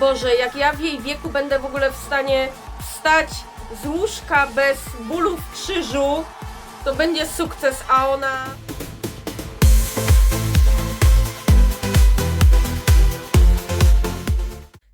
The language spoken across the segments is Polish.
Boże, jak ja w jej wieku będę w ogóle w stanie wstać z łóżka bez bólu w krzyżu, to będzie sukces, a ona...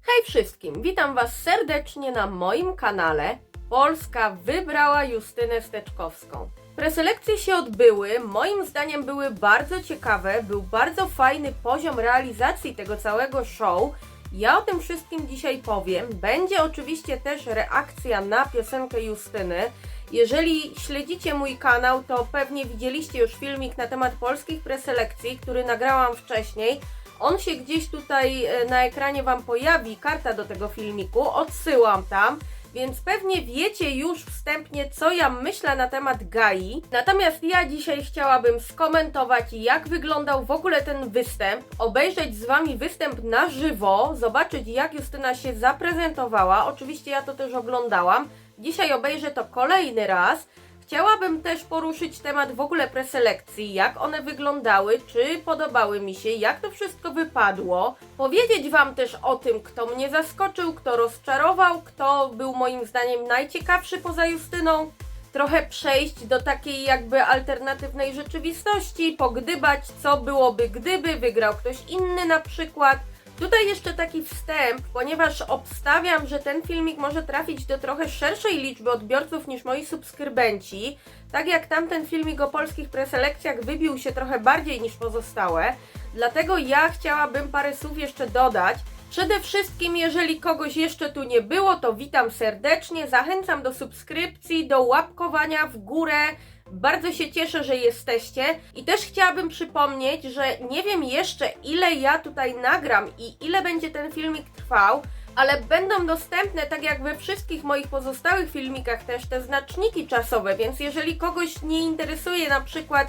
Hej wszystkim, witam Was serdecznie na moim kanale. Polska wybrała Justynę Steczkowską. Preselekcje się odbyły, moim zdaniem były bardzo ciekawe, był bardzo fajny poziom realizacji tego całego show. Ja o tym wszystkim dzisiaj powiem. Będzie oczywiście też reakcja na piosenkę Justyny. Jeżeli śledzicie mój kanał, to pewnie widzieliście już filmik na temat polskich preselekcji, który nagrałam wcześniej. On się gdzieś tutaj na ekranie Wam pojawi, karta do tego filmiku, odsyłam tam. Więc pewnie wiecie już wstępnie, co ja myślę na temat Gai. Natomiast ja dzisiaj chciałabym skomentować, jak wyglądał w ogóle ten występ, obejrzeć z Wami występ na żywo, zobaczyć, jak Justyna się zaprezentowała. Oczywiście ja to też oglądałam. Dzisiaj obejrzę to kolejny raz. Chciałabym też poruszyć temat w ogóle preselekcji, jak one wyglądały, czy podobały mi się, jak to wszystko wypadło. Powiedzieć Wam też o tym, kto mnie zaskoczył, kto rozczarował, kto był moim zdaniem najciekawszy poza Justyną. Trochę przejść do takiej jakby alternatywnej rzeczywistości, pogdybać, co byłoby, gdyby wygrał ktoś inny na przykład. Tutaj jeszcze taki wstęp, ponieważ obstawiam, że ten filmik może trafić do trochę szerszej liczby odbiorców niż moi subskrybenci. Tak jak tamten filmik o polskich preselekcjach wybił się trochę bardziej niż pozostałe. Dlatego ja chciałabym parę słów jeszcze dodać. Przede wszystkim, jeżeli kogoś jeszcze tu nie było, to witam serdecznie, zachęcam do subskrypcji, do łapkowania w górę. Bardzo się cieszę, że jesteście i też chciałabym przypomnieć, że nie wiem jeszcze, ile ja tutaj nagram i ile będzie ten filmik trwał, ale będą dostępne, tak jak we wszystkich moich pozostałych filmikach, też te znaczniki czasowe, więc jeżeli kogoś nie interesuje na przykład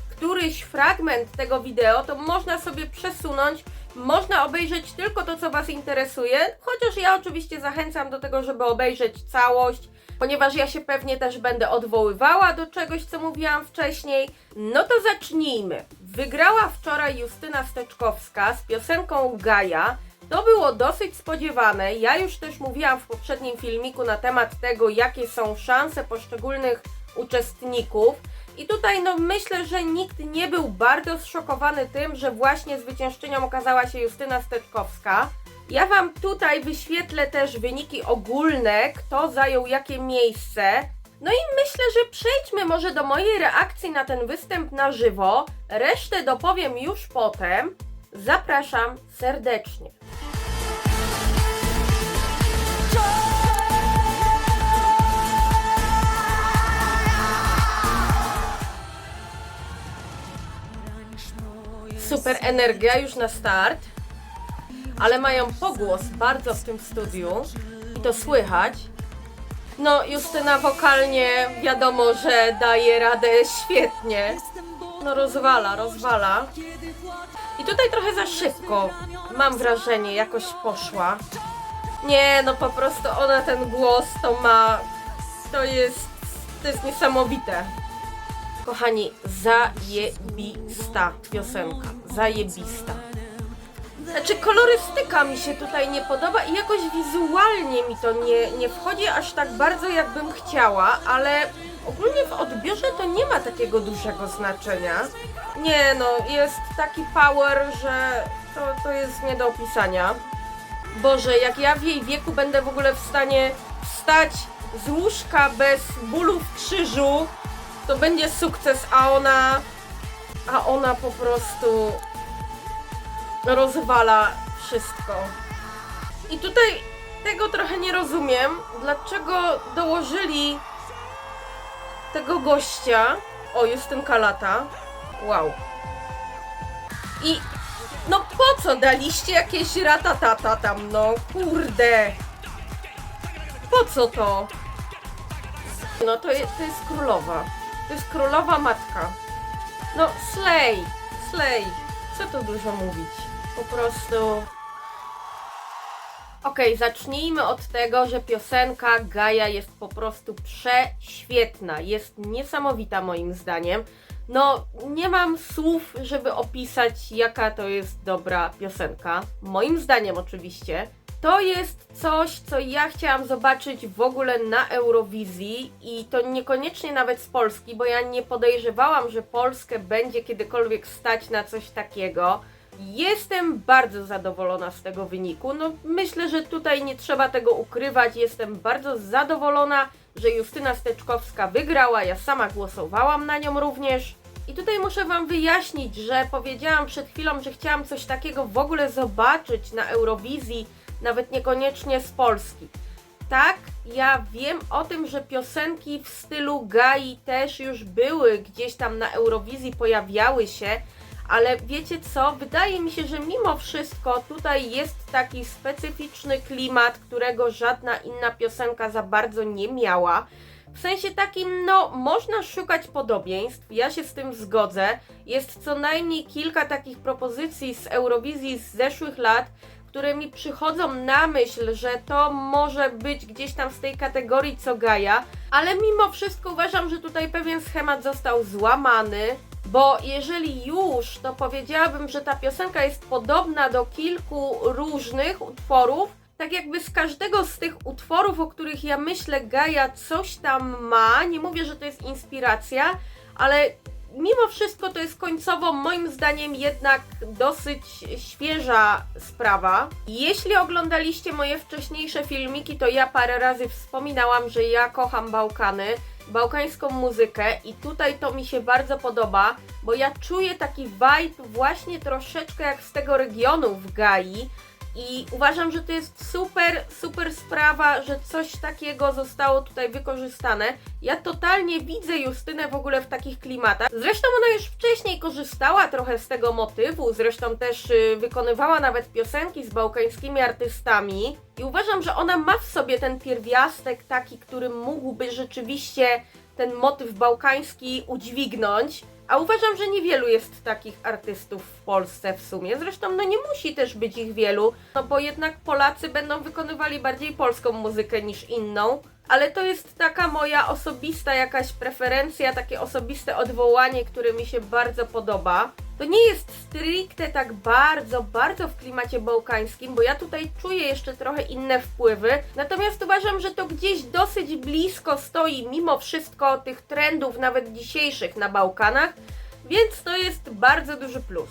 któryś fragment tego wideo, to można sobie przesunąć, można obejrzeć tylko to, co Was interesuje, chociaż ja oczywiście zachęcam do tego, żeby obejrzeć całość, ponieważ ja się pewnie też będę odwoływała do czegoś, co mówiłam wcześniej. No to zacznijmy. Wygrała wczoraj Justyna Steczkowska z piosenką Gaja. To było dosyć spodziewane. Ja już też mówiłam w poprzednim filmiku na temat tego, jakie są szanse poszczególnych uczestników. I tutaj no myślę, że nikt nie był bardzo zszokowany tym, że właśnie zwyciężczynią okazała się Justyna Steczkowska. Ja Wam tutaj wyświetlę też wyniki ogólne, kto zajął jakie miejsce. No i myślę, że przejdźmy może do mojej reakcji na ten występ na żywo. Resztę dopowiem już potem. Zapraszam serdecznie. Super energia już na start. Ale mają pogłos bardzo w tym studiu i to słychać. No, Justyna wokalnie wiadomo, że daje radę świetnie. No rozwala. I tutaj trochę za szybko, mam wrażenie, jakoś poszła. Nie, no po prostu ona ten głos to ma, to jest niesamowite. Kochani, zajebista piosenka, zajebista. Znaczy kolorystyka mi się tutaj nie podoba i jakoś wizualnie mi to nie wchodzi aż tak bardzo, jakbym chciała, ale ogólnie w odbiorze to nie ma takiego dużego znaczenia. Nie no, jest taki power, że to jest nie do opisania. Boże, jak ja w jej wieku będę w ogóle w stanie wstać z łóżka bez bólu w krzyżu, to będzie sukces, a ona po prostu rozwala wszystko. I tutaj tego trochę nie rozumiem, dlaczego dołożyli tego gościa. O, Justynka lata. Wow. I no po co daliście jakieś ratatata tam, no kurde. Po co to? No to jest królowa. To jest królowa matka. No slay. Co tu dużo mówić? Po prostu... Okej, zacznijmy od tego, że piosenka Gaja jest po prostu prześwietna. Jest niesamowita moim zdaniem. No, nie mam słów, żeby opisać, jaka to jest dobra piosenka. Moim zdaniem oczywiście. To jest coś, co ja chciałam zobaczyć w ogóle na Eurowizji i to niekoniecznie nawet z Polski, bo ja nie podejrzewałam, że Polskę będzie kiedykolwiek stać na coś takiego. Jestem bardzo zadowolona z tego wyniku. No myślę, że tutaj nie trzeba tego ukrywać. Jestem bardzo zadowolona, że Justyna Steczkowska wygrała. Ja sama głosowałam na nią również. I tutaj muszę Wam wyjaśnić, że powiedziałam przed chwilą, że chciałam coś takiego w ogóle zobaczyć na Eurowizji, nawet niekoniecznie z Polski. Tak, ja wiem o tym, że piosenki w stylu Gai też już były gdzieś tam na Eurowizji, pojawiały się, ale wiecie co, wydaje mi się, że mimo wszystko tutaj jest taki specyficzny klimat, którego żadna inna piosenka za bardzo nie miała. W sensie takim, no, można szukać podobieństw, ja się z tym zgodzę. Jest co najmniej kilka takich propozycji z Eurowizji z zeszłych lat, które mi przychodzą na myśl, że to może być gdzieś tam z tej kategorii co Gaja, ale mimo wszystko uważam, że tutaj pewien schemat został złamany, bo jeżeli już, to powiedziałabym, że ta piosenka jest podobna do kilku różnych utworów, tak jakby z każdego z tych utworów, o których ja myślę, Gaja coś tam ma, nie mówię, że to jest inspiracja, ale mimo wszystko to jest końcowo moim zdaniem jednak dosyć świeża sprawa. Jeśli oglądaliście moje wcześniejsze filmiki, to ja parę razy wspominałam, że ja kocham Bałkany, bałkańską muzykę i tutaj to mi się bardzo podoba, bo ja czuję taki vibe właśnie troszeczkę jak z tego regionu w Gai. I uważam, że to jest super sprawa, że coś takiego zostało tutaj wykorzystane. Ja totalnie widzę Justynę w ogóle w takich klimatach. Zresztą ona już wcześniej korzystała trochę z tego motywu, zresztą też wykonywała nawet piosenki z bałkańskimi artystami. I uważam, że ona ma w sobie ten pierwiastek taki, który mógłby rzeczywiście ten motyw bałkański udźwignąć. A uważam, że niewielu jest takich artystów w Polsce w sumie. Zresztą no nie musi też być ich wielu, no bo jednak Polacy będą wykonywali bardziej polską muzykę niż inną. Ale to jest taka moja osobista jakaś preferencja, takie osobiste odwołanie, które mi się bardzo podoba. To nie jest stricte tak bardzo w klimacie bałkańskim, bo ja tutaj czuję jeszcze trochę inne wpływy. Natomiast uważam, że to gdzieś dosyć blisko stoi mimo wszystko tych trendów, nawet dzisiejszych na Bałkanach, więc to jest bardzo duży plus.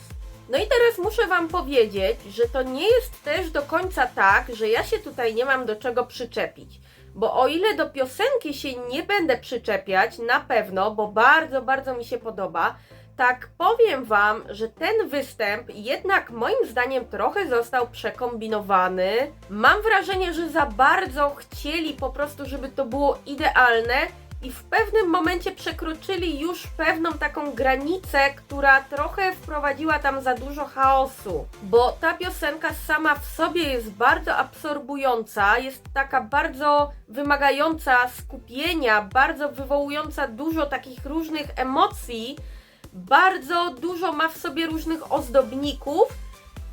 No i teraz muszę Wam powiedzieć, że to nie jest też do końca tak, że ja się tutaj nie mam do czego przyczepić. Bo o ile do piosenki się nie będę przyczepiać, na pewno, bo bardzo mi się podoba, tak powiem Wam, że ten występ jednak moim zdaniem trochę został przekombinowany. Mam wrażenie, że za bardzo chcieli po prostu, żeby to było idealne i w pewnym momencie przekroczyli już pewną taką granicę, która trochę wprowadziła tam za dużo chaosu. Bo ta piosenka sama w sobie jest bardzo absorbująca, jest taka bardzo wymagająca skupienia, bardzo wywołująca dużo takich różnych emocji, bardzo dużo ma w sobie różnych ozdobników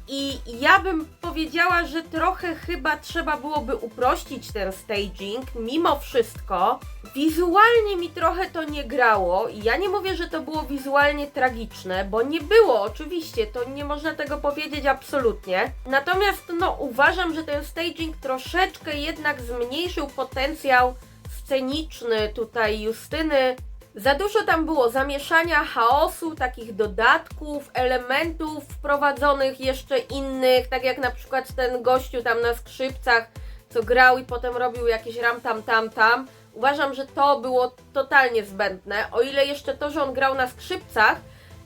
i ja bym powiedziała, że trochę chyba trzeba byłoby uprościć ten staging, mimo wszystko. Wizualnie mi trochę to nie grało i ja nie mówię, że to było wizualnie tragiczne, bo nie było, oczywiście, to nie można tego powiedzieć absolutnie. Natomiast no uważam, że ten staging troszeczkę jednak zmniejszył potencjał sceniczny tutaj Justyny. Za dużo tam było zamieszania, chaosu, takich dodatków, elementów wprowadzonych jeszcze innych, tak jak na przykład ten gościu tam na skrzypcach, co grał i potem robił jakieś tam. Uważam, że to było totalnie zbędne. O ile jeszcze to, że on grał na skrzypcach,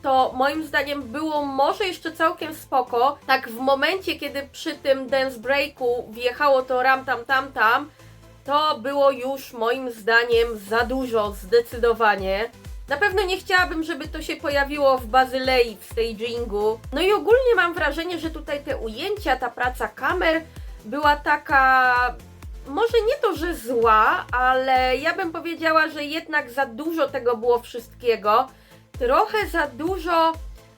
to moim zdaniem było może jeszcze całkiem spoko. Tak w momencie, kiedy przy tym dance breaku wjechało to tam, to było już moim zdaniem za dużo, zdecydowanie. Na pewno nie chciałabym, żeby to się pojawiło w Bazylei, w stagingu. No i ogólnie mam wrażenie, że tutaj te ujęcia, ta praca kamer była taka, może nie to, że zła, ale ja bym powiedziała, że jednak za dużo tego było wszystkiego. Trochę za dużo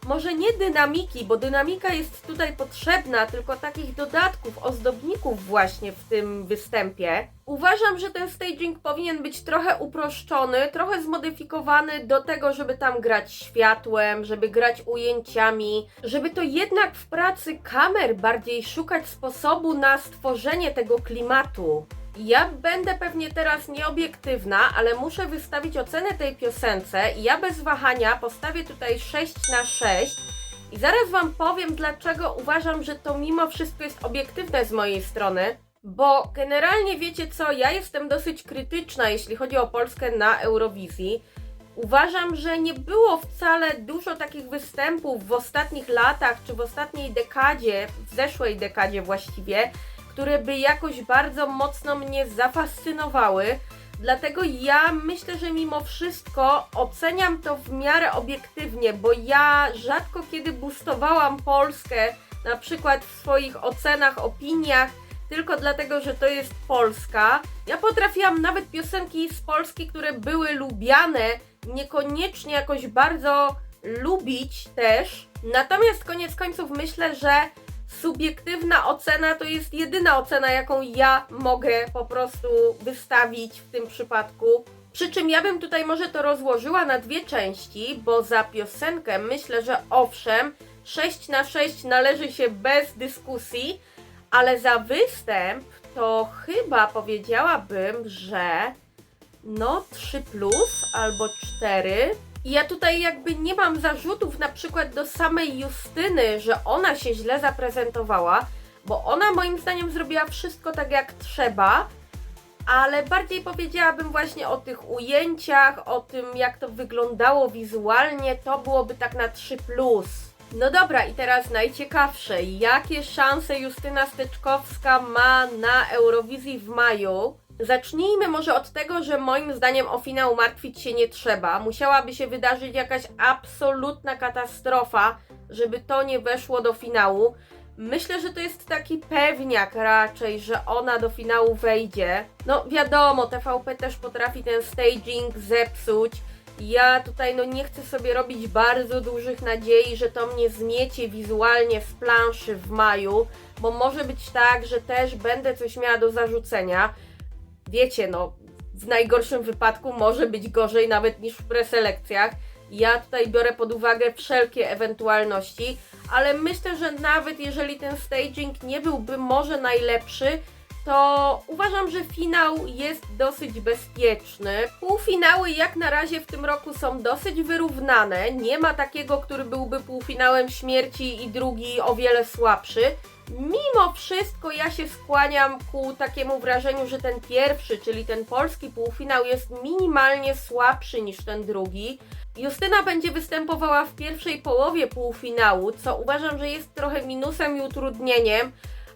może nie dynamiki, bo dynamika jest tutaj potrzebna, tylko takich dodatków, ozdobników właśnie w tym występie. Uważam, że ten staging powinien być trochę uproszczony, trochę zmodyfikowany do tego, żeby tam grać światłem, żeby grać ujęciami, żeby to jednak w pracy kamer bardziej szukać sposobu na stworzenie tego klimatu. Ja będę pewnie teraz nieobiektywna, ale muszę wystawić ocenę tej piosence i ja bez wahania postawię tutaj 6/6 i zaraz Wam powiem, dlaczego uważam, że to mimo wszystko jest obiektywne z mojej strony, bo generalnie wiecie co, ja jestem dosyć krytyczna, jeśli chodzi o Polskę na Eurowizji. Uważam, że nie było wcale dużo takich występów w ostatnich latach, czy w ostatniej dekadzie, w zeszłej dekadzie właściwie, które by jakoś bardzo mocno mnie zafascynowały. Dlatego ja myślę, że mimo wszystko oceniam to w miarę obiektywnie, bo ja rzadko kiedy boostowałam Polskę, na przykład w swoich ocenach, opiniach, tylko dlatego, że to jest Polska. Ja potrafiłam nawet piosenki z Polski, które były lubiane, niekoniecznie jakoś bardzo lubić też. Natomiast koniec końców myślę, że subiektywna ocena to jest jedyna ocena, jaką ja mogę po prostu wystawić w tym przypadku. Przy czym ja bym tutaj może to rozłożyła na dwie części, bo za piosenkę myślę, że owszem, 6/6 należy się bez dyskusji, ale za występ to chyba powiedziałabym, że no 3+ albo 4. I ja tutaj jakby nie mam zarzutów na przykład do samej Justyny, że ona się źle zaprezentowała, bo ona moim zdaniem zrobiła wszystko tak jak trzeba, ale bardziej powiedziałabym właśnie o tych ujęciach, o tym jak to wyglądało wizualnie, to byłoby tak na 3+. No dobra, i teraz najciekawsze, jakie szanse Justyna Steczkowska ma na Eurowizji w maju? Zacznijmy może od tego, że moim zdaniem o finał martwić się nie trzeba. Musiałaby się wydarzyć jakaś absolutna katastrofa, żeby to nie weszło do finału. Myślę, że to jest taki pewniak raczej, że ona do finału wejdzie. No wiadomo, TVP też potrafi ten staging zepsuć. Ja tutaj no nie chcę sobie robić bardzo dużych nadziei, że to mnie zmiecie wizualnie z planszy w maju, bo może być tak, że też będę coś miała do zarzucenia. Wiecie, no w najgorszym wypadku może być gorzej nawet niż w preselekcjach. Ja tutaj biorę pod uwagę wszelkie ewentualności, ale myślę, że nawet jeżeli ten staging nie byłby może najlepszy, to uważam, że finał jest dosyć bezpieczny. Półfinały jak na razie w tym roku są dosyć wyrównane. Nie ma takiego, który byłby półfinałem śmierci i drugi o wiele słabszy. Mimo wszystko ja się skłaniam ku takiemu wrażeniu, że ten pierwszy, czyli ten polski półfinał jest minimalnie słabszy niż ten drugi. Justyna będzie występowała w pierwszej połowie półfinału, co uważam, że jest trochę minusem i utrudnieniem,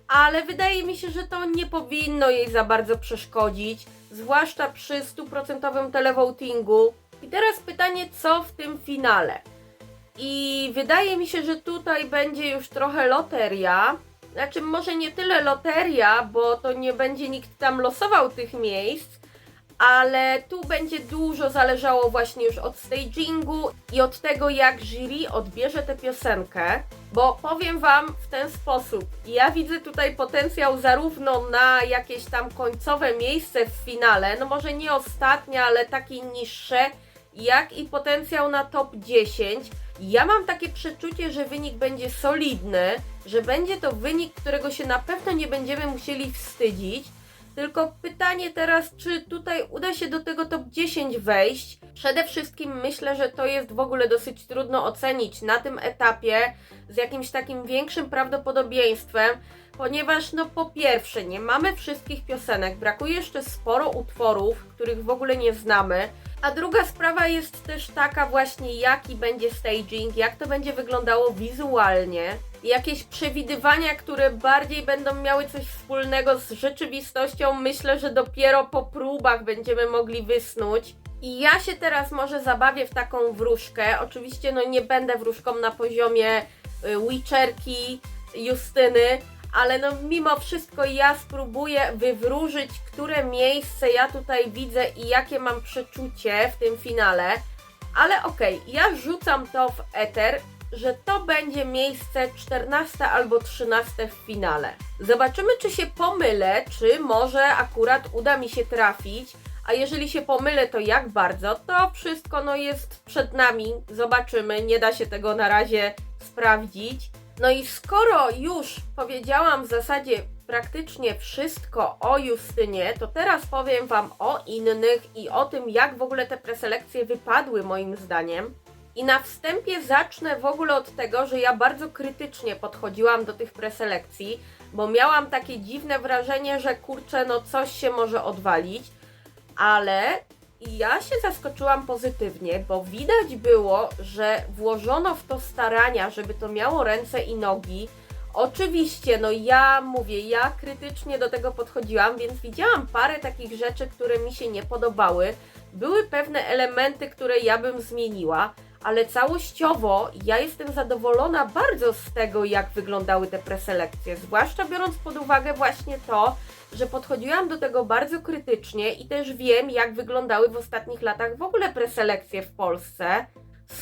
ale wydaje mi się, że to nie powinno jej za bardzo przeszkodzić, zwłaszcza przy 100% televotingu. I teraz pytanie, co w tym finale? I wydaje mi się, że tutaj będzie już trochę loteria. Znaczy może nie tyle loteria, bo to nie będzie nikt tam losował tych miejsc, ale tu będzie dużo zależało właśnie już od stagingu i od tego, jak jury odbierze tę piosenkę, bo powiem Wam w ten sposób, ja widzę tutaj potencjał zarówno na jakieś tam końcowe miejsce w finale, no może nie ostatnie, ale takie niższe, jak i potencjał na top 10. Ja mam takie przeczucie, że wynik będzie solidny, że będzie to wynik, którego się na pewno nie będziemy musieli wstydzić. Tylko pytanie teraz, czy tutaj uda się do tego top 10 wejść? Przede wszystkim myślę, że to jest w ogóle dosyć trudno ocenić na tym etapie z jakimś takim większym prawdopodobieństwem, ponieważ no po pierwsze nie mamy wszystkich piosenek, brakuje jeszcze sporo utworów, których w ogóle nie znamy, a druga sprawa jest też taka właśnie, jaki będzie staging, jak to będzie wyglądało wizualnie. Jakieś przewidywania, które bardziej będą miały coś wspólnego z rzeczywistością, myślę, że dopiero po próbach będziemy mogli wysnuć. I ja się teraz może zabawię w taką wróżkę. Oczywiście no nie będę wróżką na poziomie Witcherki, Justyny, ale no mimo wszystko ja spróbuję wywróżyć, które miejsce ja tutaj widzę i jakie mam przeczucie w tym finale. Ale okej, ja rzucam to w eter że to będzie miejsce 14 albo 13 w finale. Zobaczymy, czy się pomylę, czy może akurat uda mi się trafić, a jeżeli się pomylę, to jak bardzo, to wszystko no jest przed nami, zobaczymy, nie da się tego na razie sprawdzić. No i skoro już powiedziałam w zasadzie praktycznie wszystko o Justynie, to teraz powiem Wam o innych i o tym, jak w ogóle te preselekcje wypadły moim zdaniem. I na wstępie zacznę w ogóle od tego, że ja bardzo krytycznie podchodziłam do tych preselekcji, bo miałam takie dziwne wrażenie, że kurczę, no coś się może odwalić, ale ja się zaskoczyłam pozytywnie, bo widać było, że włożono w to starania, żeby to miało ręce i nogi. Oczywiście, no ja mówię, ja krytycznie do tego podchodziłam, więc widziałam parę takich rzeczy, które mi się nie podobały. Były pewne elementy, które ja bym zmieniła, ale całościowo ja jestem zadowolona bardzo z tego, jak wyglądały te preselekcje, zwłaszcza biorąc pod uwagę właśnie to, że podchodziłam do tego bardzo krytycznie i też wiem, jak wyglądały w ostatnich latach w ogóle preselekcje w Polsce.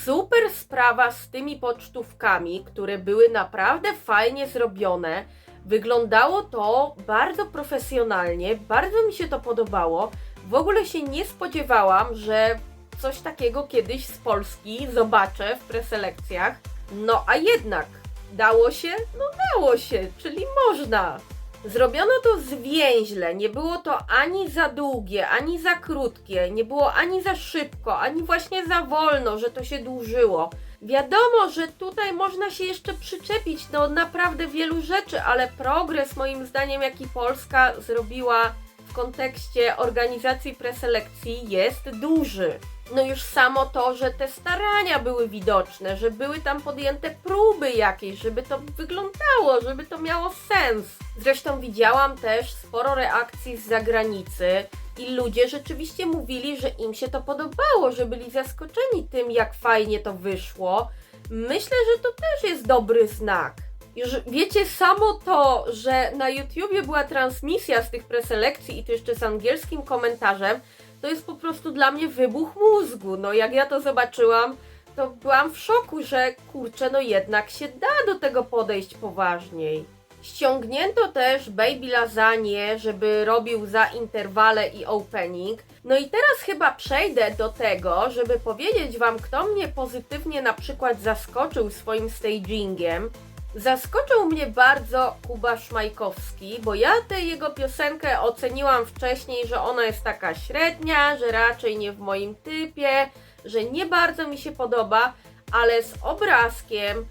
Super sprawa z tymi pocztówkami, które były naprawdę fajnie zrobione. Wyglądało to bardzo profesjonalnie, bardzo mi się to podobało. W ogóle się nie spodziewałam, że coś takiego kiedyś z Polski zobaczę w preselekcjach. No a jednak dało się? No dało się, czyli można. Zrobiono to zwięźle, nie było to ani za długie, ani za krótkie, nie było ani za szybko, ani właśnie za wolno, że to się dłużyło. Wiadomo, że tutaj można się jeszcze przyczepić do naprawdę wielu rzeczy, ale progres moim zdaniem, jaki Polska zrobiła w kontekście organizacji preselekcji jest duży. No już samo to, że te starania były widoczne, że były tam podjęte próby jakieś, żeby to wyglądało, żeby to miało sens. Zresztą widziałam też sporo reakcji z zagranicy i ludzie rzeczywiście mówili, że im się to podobało, że byli zaskoczeni tym, jak fajnie to wyszło. Myślę, że to też jest dobry znak. Już wiecie, samo to, że na YouTubie była transmisja z tych preselekcji i to jeszcze z angielskim komentarzem, to jest po prostu dla mnie wybuch mózgu. No jak ja to zobaczyłam, to byłam w szoku, że kurczę, no jednak się da do tego podejść poważniej. Ściągnięto też Baby Lasagne, żeby robił za interwale i opening. No i teraz chyba przejdę do tego, żeby powiedzieć Wam, kto mnie pozytywnie na przykład zaskoczył swoim stagingiem. Zaskoczył mnie bardzo Kuba Szmajkowski, bo ja tę jego piosenkę oceniłam wcześniej, że ona jest taka średnia, że raczej nie w moim typie, że nie bardzo mi się podoba, ale z obrazkiem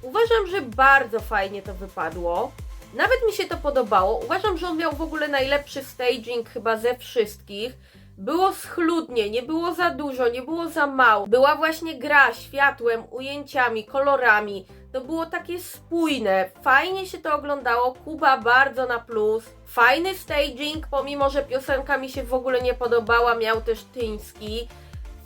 uważam, że bardzo fajnie to wypadło. Nawet mi się to podobało. Uważam, że on miał w ogóle najlepszy staging chyba ze wszystkich. Było schludnie, nie było za dużo, nie było za mało. Była właśnie gra światłem, ujęciami, kolorami. To było takie spójne, fajnie się to oglądało, Kuba bardzo na plus. Fajny staging, pomimo że piosenka mi się w ogóle nie podobała, miał też Tyński.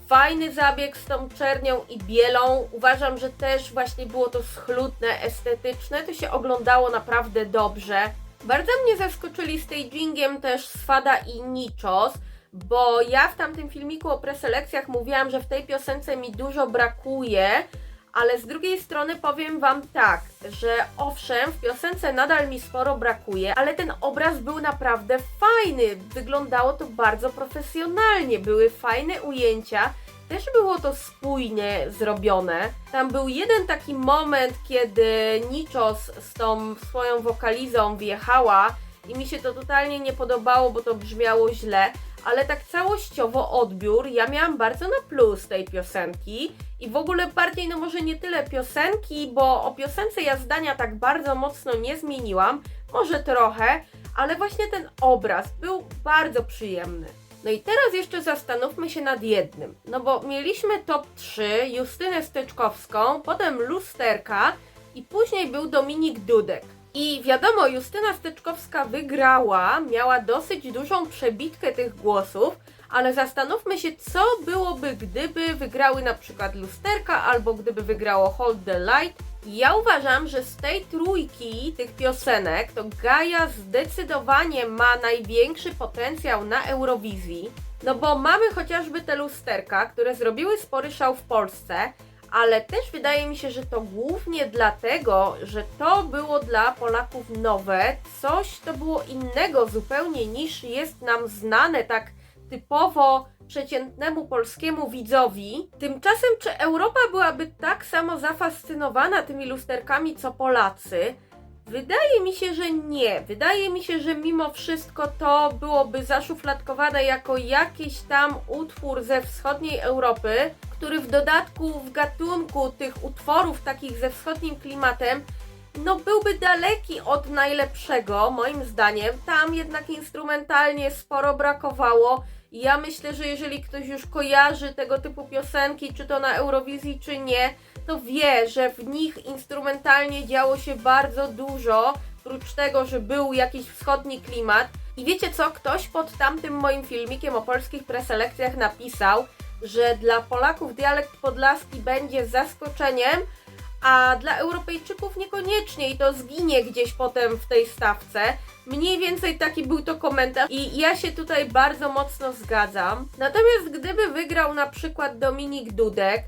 Fajny zabieg z tą czernią i bielą, uważam, że też właśnie było to schludne, estetyczne, to się oglądało naprawdę dobrze. Bardzo mnie zaskoczyli stagingiem też Swada i Niczos, bo ja w tamtym filmiku o preselekcjach mówiłam, że w tej piosence mi dużo brakuje, ale z drugiej strony powiem Wam tak, że owszem, w piosence nadal mi sporo brakuje, ale ten obraz był naprawdę fajny, wyglądało to bardzo profesjonalnie, były fajne ujęcia, też było to spójnie zrobione. Tam był jeden taki moment, kiedy Niczos z tą swoją wokalizą wjechała i mi się to totalnie nie podobało, bo to brzmiało źle, ale tak całościowo odbiór ja miałam bardzo na plus tej piosenki i w ogóle bardziej, no może nie tyle piosenki, bo o piosence ja zdania tak bardzo mocno nie zmieniłam, może trochę, ale właśnie ten obraz był bardzo przyjemny. No i teraz jeszcze zastanówmy się nad jednym, no bo mieliśmy top 3, Justynę Steczkowską, potem Lusterka i później był Dominik Dudek. I wiadomo, Justyna Steczkowska wygrała, miała dosyć dużą przebitkę tych głosów, ale zastanówmy się, co byłoby, gdyby wygrały na przykład Lusterka albo gdyby wygrało Hold the Light. Ja uważam, że z tej trójki tych piosenek to Gaja zdecydowanie ma największy potencjał na Eurowizji, no bo mamy chociażby te Lusterka, które zrobiły spory szał w Polsce, ale też wydaje mi się, że to głównie dlatego, że to było dla Polaków nowe, coś to było innego zupełnie niż jest nam znane tak typowo przeciętnemu polskiemu widzowi. Tymczasem czy Europa byłaby tak samo zafascynowana tymi lusterkami co Polacy? Wydaje mi się, że nie. Wydaje mi się, że mimo wszystko to byłoby zaszufladkowane jako jakiś tam utwór ze wschodniej Europy, który w dodatku w gatunku tych utworów takich ze wschodnim klimatem no byłby daleki od najlepszego, moim zdaniem. Tam jednak instrumentalnie sporo brakowało. Ja myślę, że jeżeli ktoś już kojarzy tego typu piosenki, czy to na Eurowizji, czy nie, to wie, że w nich instrumentalnie działo się bardzo dużo, oprócz tego, że był jakiś wschodni klimat. I wiecie co? Ktoś pod tamtym moim filmikiem o polskich preselekcjach napisał, że dla Polaków dialekt podlaski będzie zaskoczeniem, a dla Europejczyków niekoniecznie i to zginie gdzieś potem w tej stawce. Mniej więcej taki był to komentarz i ja się tutaj bardzo mocno zgadzam. Natomiast gdyby wygrał na przykład Dominik Dudek,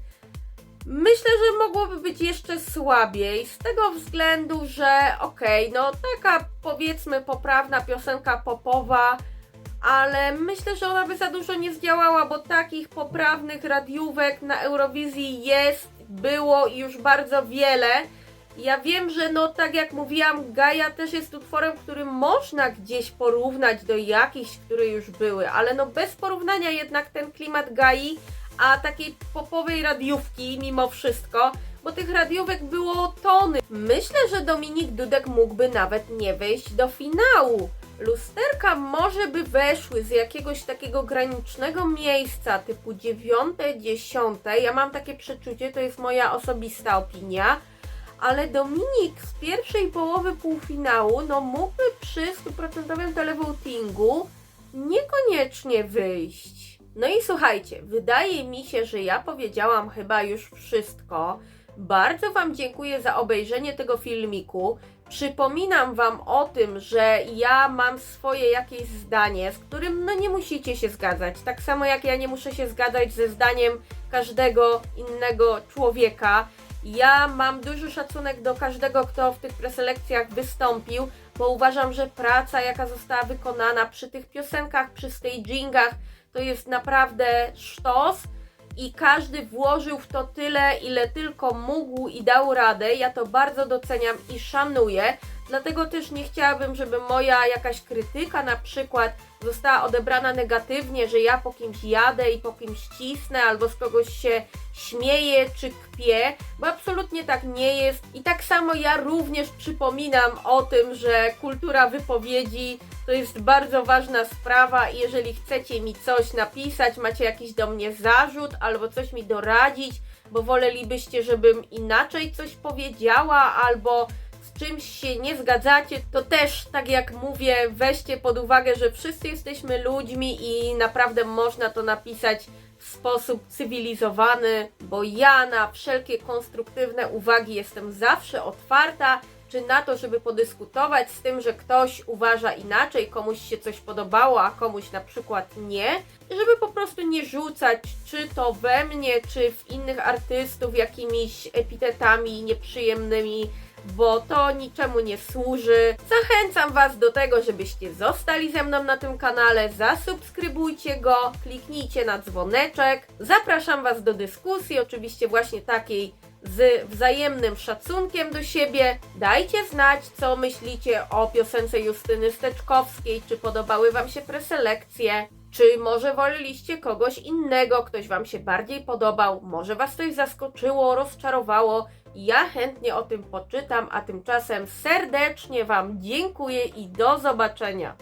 myślę, że mogłoby być jeszcze słabiej, z tego względu, że no taka powiedzmy poprawna piosenka popowa, ale myślę, że ona by za dużo nie zdziałała, bo takich poprawnych radiówek na Eurowizji było już bardzo wiele. Ja wiem, że no tak jak mówiłam, Gaja też jest utworem, który można gdzieś porównać do jakichś, które już były, ale no bez porównania jednak ten klimat Gai, a takiej popowej radiówki mimo wszystko, bo tych radiówek było tony. Myślę, że Dominik Dudek mógłby nawet nie wejść do finału. Lusterka może by weszły z jakiegoś takiego granicznego miejsca, typu 9., 10. Ja mam takie przeczucie, to jest moja osobista opinia, ale Dominik z pierwszej połowy półfinału, no mógłby przy 100% televotingu niekoniecznie wyjść. No i słuchajcie, wydaje mi się, że ja powiedziałam chyba już wszystko. Bardzo Wam dziękuję za obejrzenie tego filmiku. Przypominam Wam o tym, że ja mam swoje jakieś zdanie, z którym no nie musicie się zgadzać. Tak samo jak ja nie muszę się zgadzać ze zdaniem każdego innego człowieka. Ja mam duży szacunek do każdego, kto w tych preselekcjach wystąpił, bo uważam, że praca, jaka została wykonana przy tych piosenkach, przy stagingach, to jest naprawdę sztos. I każdy włożył w to tyle, ile tylko mógł i dał radę. Ja to bardzo doceniam i szanuję. Dlatego też nie chciałabym, żeby moja jakaś krytyka na przykład została odebrana negatywnie, że ja po kimś jadę i po kimś cisnę, albo z kogoś się śmieję czy kpię, bo absolutnie tak nie jest. I tak samo ja również przypominam o tym, że kultura wypowiedzi to jest bardzo ważna sprawa i jeżeli chcecie mi coś napisać, macie jakiś do mnie zarzut albo coś mi doradzić, bo wolelibyście, żebym inaczej coś powiedziała albo z czymś się nie zgadzacie, to też, tak jak mówię, weźcie pod uwagę, że wszyscy jesteśmy ludźmi i naprawdę można to napisać w sposób cywilizowany, bo ja na wszelkie konstruktywne uwagi jestem zawsze otwarta, czy na to, żeby podyskutować z tym, że ktoś uważa inaczej, komuś się coś podobało, a komuś na przykład nie, żeby po prostu nie rzucać, czy to we mnie, czy w innych artystów jakimiś epitetami nieprzyjemnymi, bo to niczemu nie służy. Zachęcam Was do tego, żebyście zostali ze mną na tym kanale, zasubskrybujcie go, kliknijcie na dzwoneczek. Zapraszam Was do dyskusji, oczywiście właśnie takiej z wzajemnym szacunkiem do siebie. Dajcie znać, co myślicie o piosence Justyny Steczkowskiej, czy podobały Wam się preselekcje, czy może woleliście kogoś innego, ktoś Wam się bardziej podobał, może Was coś zaskoczyło, rozczarowało. Ja chętnie o tym poczytam, a tymczasem serdecznie Wam dziękuję i do zobaczenia.